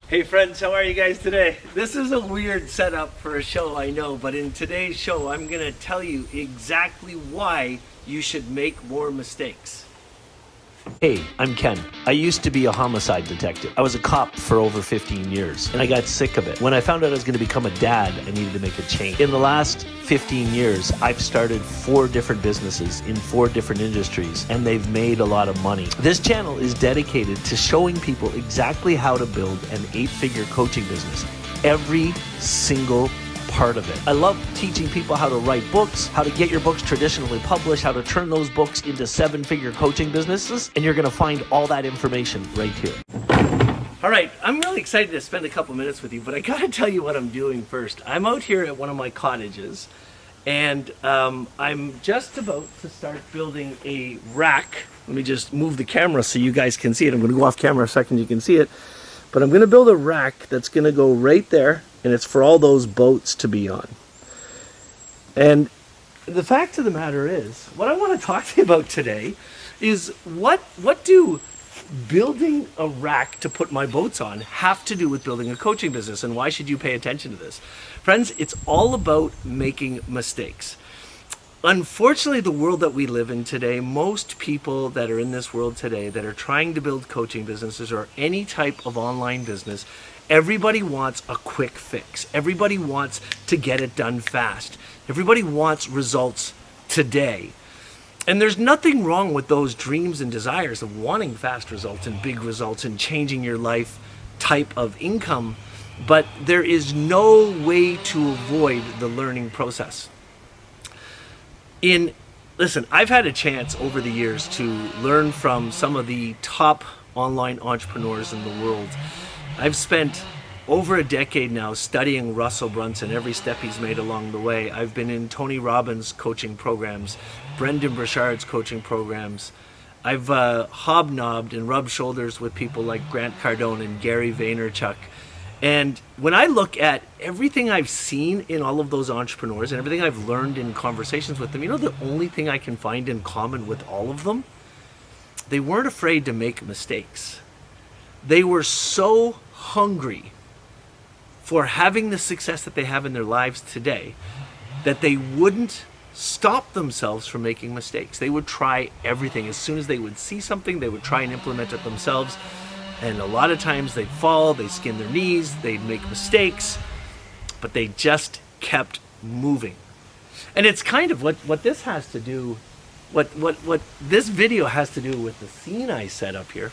Hey friends, how are you guys today? This is a weird setup for a show, I know, but in today's show I'm going to tell you exactly why you should make more mistakes. Hey, I'm Ken. I used to be a homicide detective. I was a cop for over 15 years, and I got sick of it. When I found out I was going to become a dad, I needed to make a change. In the last 15 years, I've started 4 different businesses in 4 different industries, and they've made a lot of money. This channel is dedicated to showing people exactly how to build an 8-figure coaching business. Every single part of it. I love teaching people how to write books, how to get your books traditionally published, how to turn those books into 7-figure coaching businesses, and you're going to find all that information right here. All right, I'm really excited to spend a couple minutes with you, but I got to tell you what I'm doing first. I'm out here at one of my cottages, and I'm just about to start building a rack. Let me just move the camera so you guys can see it. I'm going to go off camera a second, you can see it. But I'm going to build a rack that's going to go right there, and it's for all those boats to be on. And the fact of the matter is, what I want to talk to you about today is what do building a rack to put my boats on have to do with building a coaching business, and why should you pay attention to this? Friends, it's all about making mistakes. Unfortunately, the world that we live in today, most people that are in this world today that are trying to build coaching businesses or any type of online business, everybody wants a quick fix. Everybody wants to get it done fast. Everybody wants results today. And there's nothing wrong with those dreams and desires of wanting fast results and big results and changing your life type of income, but there is no way to avoid the learning process. Listen, I've had a chance over the years to learn from some of the top online entrepreneurs in the world. I've spent over a decade now studying Russell Brunson, every step he's made along the way. I've been in Tony Robbins' coaching programs, Brendan Burchard's coaching programs. I've hobnobbed and rubbed shoulders with people like Grant Cardone and Gary Vaynerchuk. And when I look at everything I've seen in all of those entrepreneurs and everything I've learned in conversations with them, you know the only thing I can find in common with all of them? They weren't afraid to make mistakes. They were so hungry for having the success that they have in their lives today that they wouldn't stop themselves from making mistakes. They would try everything. As soon as they would see something, they would try and implement it themselves. And a lot of times they'd fall, they'd skin their knees, they'd make mistakes, but they just kept moving. And it's kind of what this has to do, what this video has to do with the scene I set up here.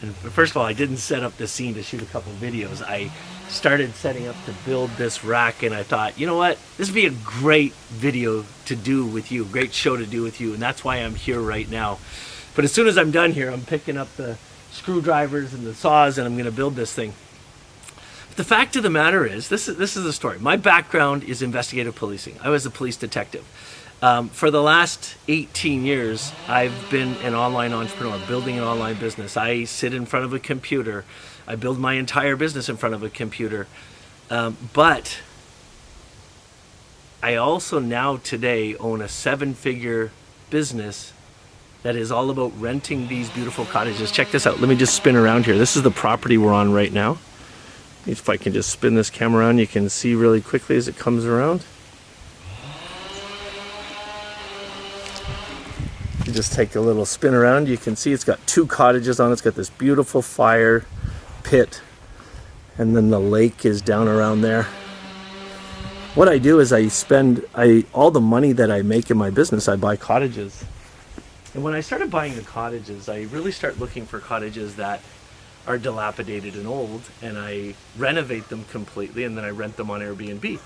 And first of all, I didn't set up the scene to shoot a couple videos. I started setting up to build this rack, and I thought, you know what, this would be a great video to do with you, great show to do with you, and that's why I'm here right now. But as soon as I'm done here, I'm picking up the screwdrivers and the saws, and I'm going to build this thing. But the fact of the matter is, this is the story. My background is investigative policing. I was a police detective. For the last 18 years, I've been an online entrepreneur, building an online business. I sit in front of a computer. I build my entire business in front of a computer. But I also now today own a 7-figure business that is all about renting these beautiful cottages. Check this out. Let me just spin around here. This is the property we're on right now. If I can just spin this camera around, you can see really quickly as it comes around. You just take a little spin around. You can see it's got 2 cottages on it. It's got this beautiful fire pit, and then the lake is down around there. What I do is all the money that I make in my business, I buy cottages. And when I started buying the cottages, I really start looking for cottages that are dilapidated and old, and I renovate them completely, and then I rent them on Airbnb.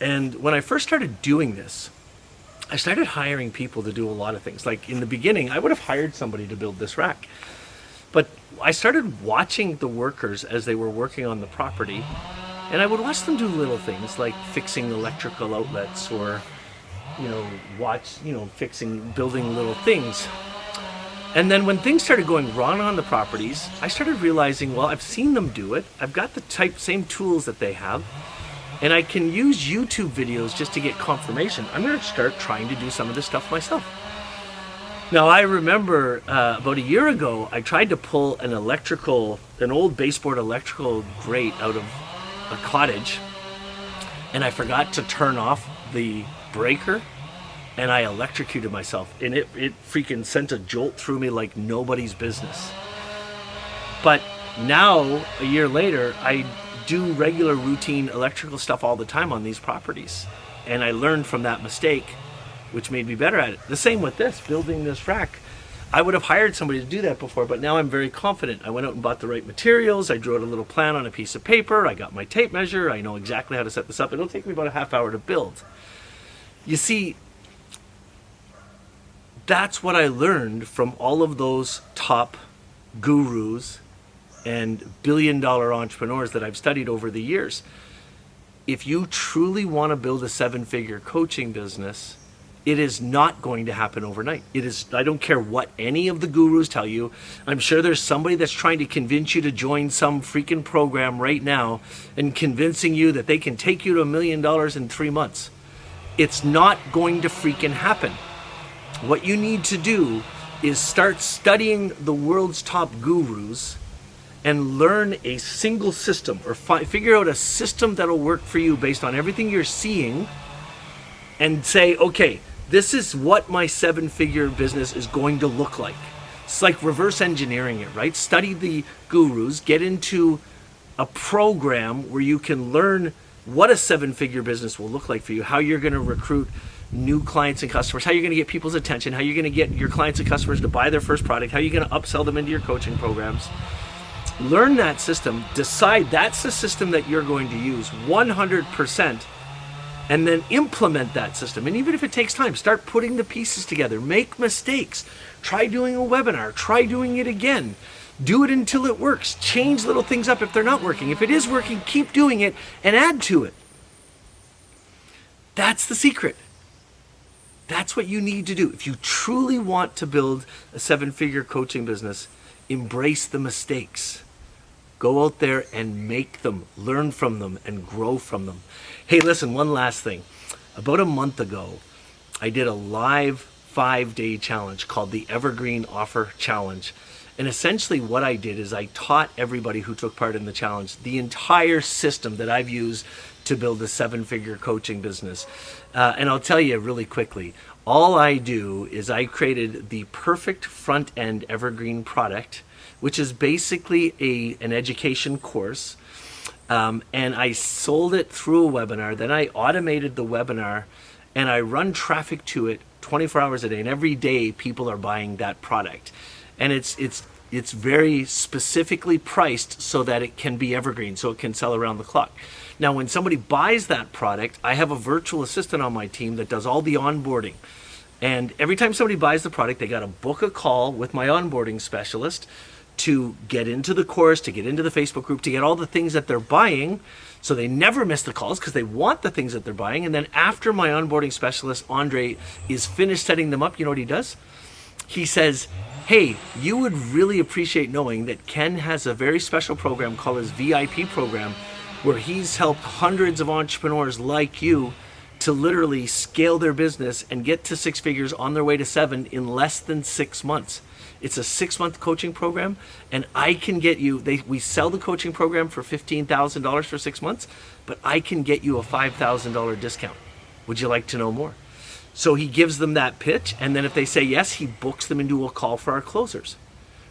And when I first started doing this, I started hiring people to do a lot of things. Like in the beginning, I would have hired somebody to build this rack. But I started watching the workers as they were working on the property, and I would watch them do little things like fixing electrical outlets or building little things. And then when things started going wrong on the properties, I started realizing, well, I've seen them do it. I've got the same tools that they have, and I can use YouTube videos just to get confirmation. I'm going to start trying to do some of this stuff myself. Now I remember about a year ago, I tried to pull an old baseboard electrical grate out of a cottage, and I forgot to turn off the breaker, and I electrocuted myself, and it freaking sent a jolt through me like nobody's business. But now, a year later, I do regular routine electrical stuff all the time on these properties, and I learned from that mistake, which made me better at it. The same with this, building this rack. I would have hired somebody to do that before, but now I'm very confident. I went out and bought the right materials. I drew out a little plan on a piece of paper. I got my tape measure. I know exactly how to set this up. It'll take me about a half hour to build. You see, that's what I learned from all of those top gurus and billion-dollar entrepreneurs that I've studied over the years. If you truly want to build a seven-figure coaching business, it is not going to happen overnight. I don't care what any of the gurus tell you. I'm sure there's somebody that's trying to convince you to join some freaking program right now and convincing you that they can take you to $1 million in 3 months. It's not going to freaking happen. What you need to do is start studying the world's top gurus and learn a single system, or figure out a system that'll work for you based on everything you're seeing, and say, okay, this is what my seven-figure business is going to look like. It's like reverse engineering it, right? Study the gurus, get into a program where you can learn what a seven-figure business will look like for you, how you're going to recruit new clients and customers, how you're going to get people's attention, how you're going to get your clients and customers to buy their first product, how you're going to upsell them into your coaching programs. Learn that system, decide that's the system that you're going to use 100%, and then implement that system. And even if it takes time, start putting the pieces together. Make mistakes. Try doing a webinar. Try doing it again. Do it until it works. Change little things up if they're not working. If it is working, keep doing it and add to it. That's the secret. That's what you need to do. If you truly want to build a seven-figure coaching business, embrace the mistakes. Go out there and make them, learn from them, and grow from them. Hey, listen, one last thing. About a month ago, I did a live 5-day challenge called the Evergreen Offer Challenge. And essentially what I did is I taught everybody who took part in the challenge the entire system that I've used to build a seven-figure coaching business. And I'll tell you really quickly, all I do is I created the perfect front-end evergreen product, which is basically an education course. And I sold it through a webinar. Then I automated the webinar and I run traffic to it 24 hours a day. And every day people are buying that product. And it's very specifically priced so that it can be evergreen, so it can sell around the clock. Now, when somebody buys that product, I have a virtual assistant on my team that does all the onboarding. And every time somebody buys the product, they got to book a call with my onboarding specialist to get into the course, to get into the Facebook group, to get all the things that they're buying, so they never miss the calls because they want the things that they're buying. And then after my onboarding specialist, Andre, is finished setting them up, you know what he does? He says, hey, you would really appreciate knowing that Ken has a very special program called his VIP program, where he's helped hundreds of entrepreneurs like you to literally scale their business and get to 6 figures on their way to 7 in less than 6 months. It's a 6-month coaching program, and I can get you, we sell the coaching program for $15,000 for 6 months, but I can get you a $5,000 discount. Would you like to know more? So he gives them that pitch, and then if they say yes, he books them into a call for our closers.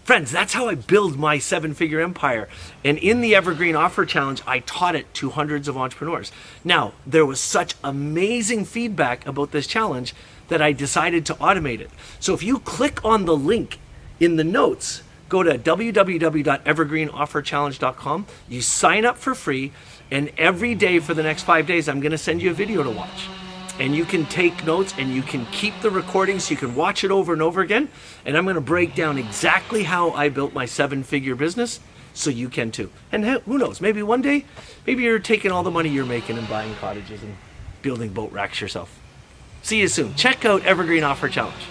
Friends, that's how I build my 7-figure empire. And in the Evergreen Offer Challenge, I taught it to hundreds of entrepreneurs. Now, there was such amazing feedback about this challenge that I decided to automate it. So if you click on the link in the notes, go to www.evergreenofferchallenge.com, you sign up for free, and every day for the next 5 days, I'm gonna send you a video to watch. And you can take notes and you can keep the recording so you can watch it over and over again. And I'm going to break down exactly how I built my 7-figure business so you can too. And who knows, maybe one day, maybe you're taking all the money you're making and buying cottages and building boat racks yourself. See you soon. Check out Evergreen Offer Challenge.